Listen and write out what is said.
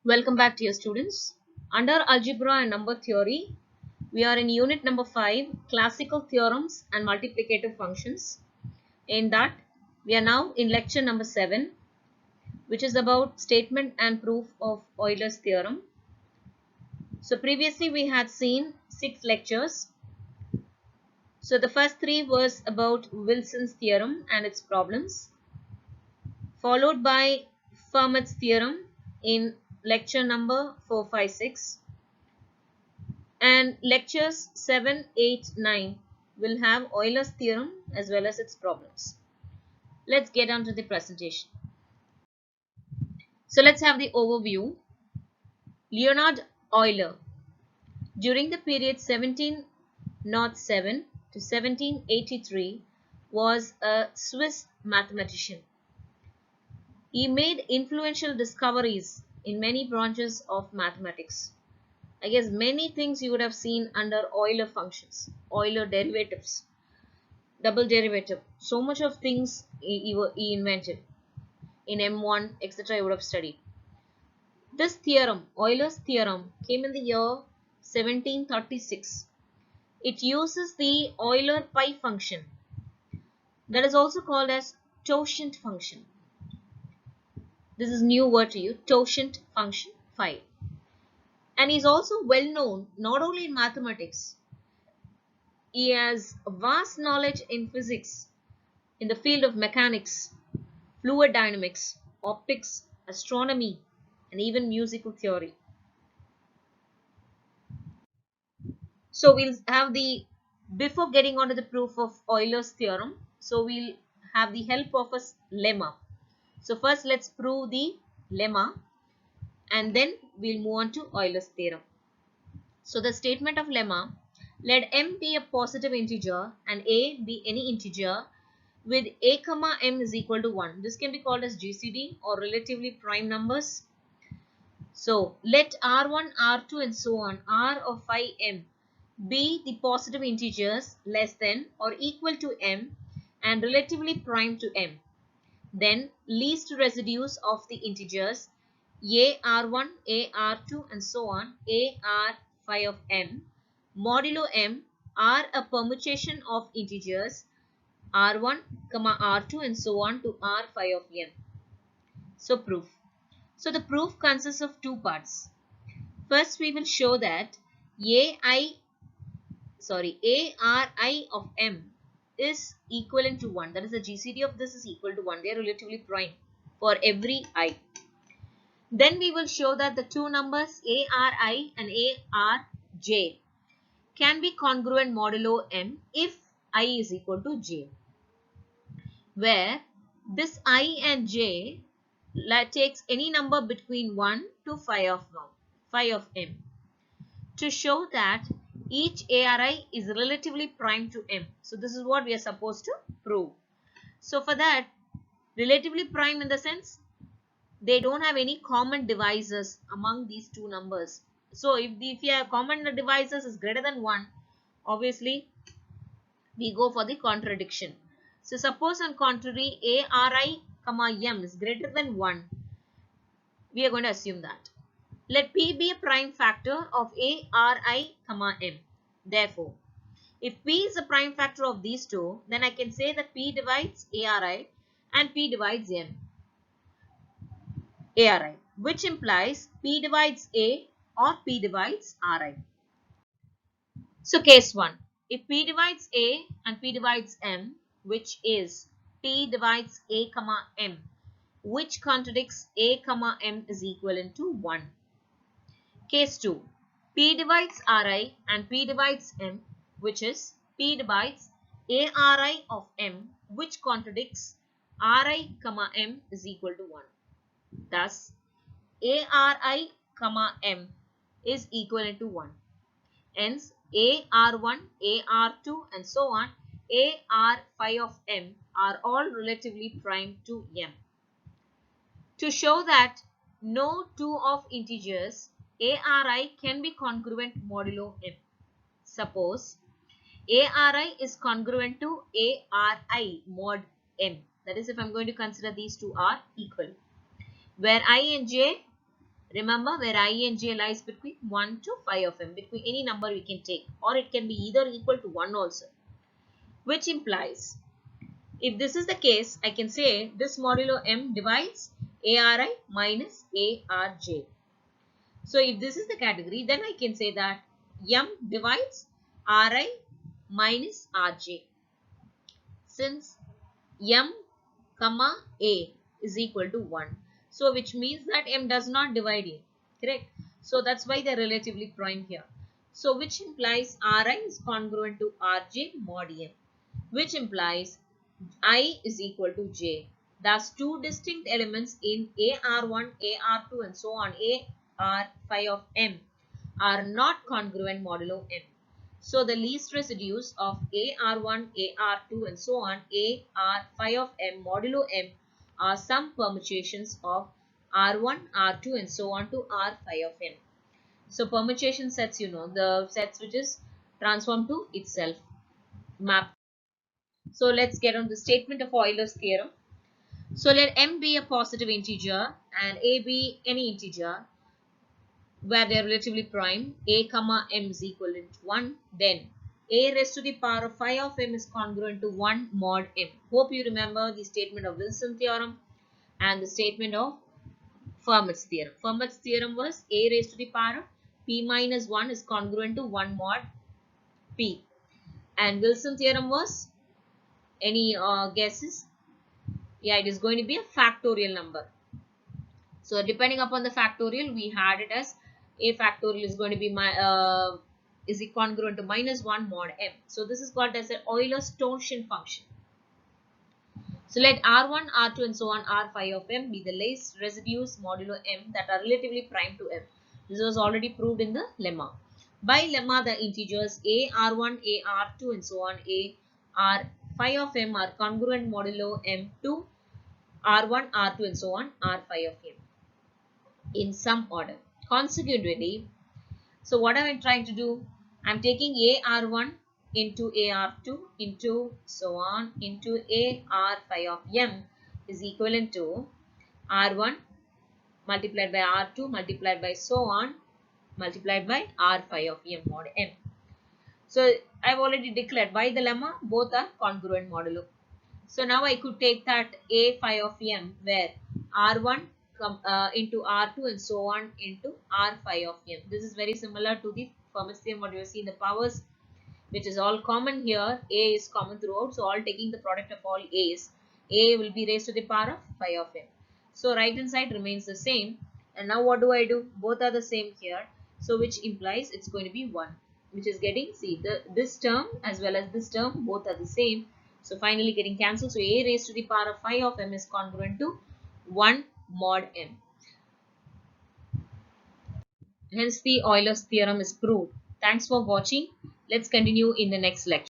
Welcome back, dear students. Under algebra and number theory, we are in unit number 5, classical theorems and multiplicative functions. In that, we are now in lecture number 7, which is about statement and proof of Euler's theorem. So previously we had seen 6 lectures. So the first 3 was about Wilson's theorem and its problems, followed by Fermat's theorem in lecture number 4, 5, 6. And lectures 7, 8, 9 will have Euler's theorem as well as its problems. Let's get on to the presentation. So let's have the overview. Leonhard Euler, during the period 1707 to 1783, was a Swiss mathematician. He made influential discoveries in many branches of mathematics. I guess many things you would have seen under Euler functions, Euler derivatives, double derivative. So much of things he invented in M1, etc. you would have studied. This theorem, Euler's theorem, came in the year 1736. It uses the Euler pi function that is also called as totient function. This is new word to you, totient function phi. And is also well known not only in mathematics. He has vast knowledge in physics, in the field of mechanics, fluid dynamics, optics, astronomy, and even musical theory. So we'll have before getting on to the proof of Euler's theorem, so we'll have the help of a lemma. So first let's prove the lemma and then we'll move on to Euler's theorem. So the statement of lemma, let m be a positive integer and a be any integer with a comma m is equal to 1. This can be called as GCD or relatively prime numbers. So let R1, R2 and so on, R of phi m be the positive integers less than or equal to m and relatively prime to m. Then least residues of the integers a R1, a R2 and so on, a R phi of m, modulo m are a permutation of integers R1, R2 and so on to R phi of m. So proof. So the proof consists of two parts. First we will show that ARI of m is equivalent to 1. That is the GCD of this is equal to 1. They are relatively prime for every I. Then we will show that the two numbers ARI and ARJ can be congruent modulo m if I is equal to j, where this I and j takes any number between 1 to phi of m, to show that each ARI is relatively prime to m. So this is what we are supposed to prove. So for that, relatively prime in the sense they don't have any common divisors among these two numbers. So if your common divisors is greater than 1, obviously we go for the contradiction. So suppose on contrary ARI, m is greater than 1, we are going to assume that. Let P be a prime factor of ARI, m. Therefore, if P is a prime factor of these two, then I can say that P divides ARI and P divides ARI, which implies P divides A or P divides RI. So case 1, if P divides A and P divides M, which is P divides A, M, which contradicts A, M is equivalent to 1. Case 2, P divides Ri and P divides M, which is P divides ARI of M, which contradicts Ri, M is equal to 1. Thus, ARI, M is equivalent to 1. Hence, AR1, AR2 and so on, AR phi of M are all relatively prime to M. To show that no two of integers ARI can be congruent modulo M. Suppose ARI is congruent to ARI mod M. That is, if I am going to consider these two are equal, where I and J Remember, where I and j lies between 1 to phi of m, between any number we can take, or it can be either equal to 1 also, which implies, if this is the case, I can say this modulo m divides ARI minus ARJ. So if this is the category, then I can say that m divides Ri minus Rj. Since m comma a is equal to 1, so which means that m does not divide a, correct? So that's why they're relatively prime here. So which implies Ri is congruent to Rj mod m, which implies I is equal to j. Thus two distinct elements in AR1, AR2 and so on, AR phi of m are not congruent modulo m. So the least residues of AR1, AR2 and so on, AR phi of m modulo m are some permutations of R1, R2 and so on to R phi of m. So permutation sets, the sets which is transformed to itself, map. So let's get on the statement of Euler's theorem. So let m be a positive integer and a be any integer where they are relatively prime. A comma m is equivalent to 1. Then a raised to the power of phi of m is congruent to 1 mod m. Hope you remember the statement of Wilson theorem and the statement of Fermat's theorem. Fermat's theorem was a raised to the power of p minus 1 is congruent to 1 mod p. And Wilson theorem was, any guesses? Yeah, it is going to be a factorial number. So depending upon the factorial, we had it as a factorial is going to be is congruent to minus 1 mod m. So this is called as an Euler's torsion function. So let R1, R2 and so on R phi of m be the least residues modulo m that are relatively prime to m. This was already proved in the lemma. By lemma, the integers a, R1, a, R2 and so on a R phi of m are congruent modulo m to R1, R2 and so on R phi of m in some order. Consequently, so what am I trying to do? I'm taking AR1 into AR2 into so on into AR phi of m is equivalent to R1 multiplied by R2 multiplied by so on multiplied by R phi of m mod m. So I've already declared by the lemma both are congruent modulo. So now I could take that A phi of m where R1 into R2 and so on into R phi of m. This is very similar to the Fermat's theorem what you see in the powers, which is all common here. A is common throughout. So all taking the product of all A's, A will be raised to the power of phi of m. So right hand side remains the same. And now what do I do? Both are the same here. So which implies it's going to be 1. Which is getting, see, this term as well as this term both are the same. So finally getting cancelled. So a raised to the power of phi of m is congruent to 1 mod m. Hence the Euler's theorem is proved. Thanks for watching. Let's continue in the next lecture.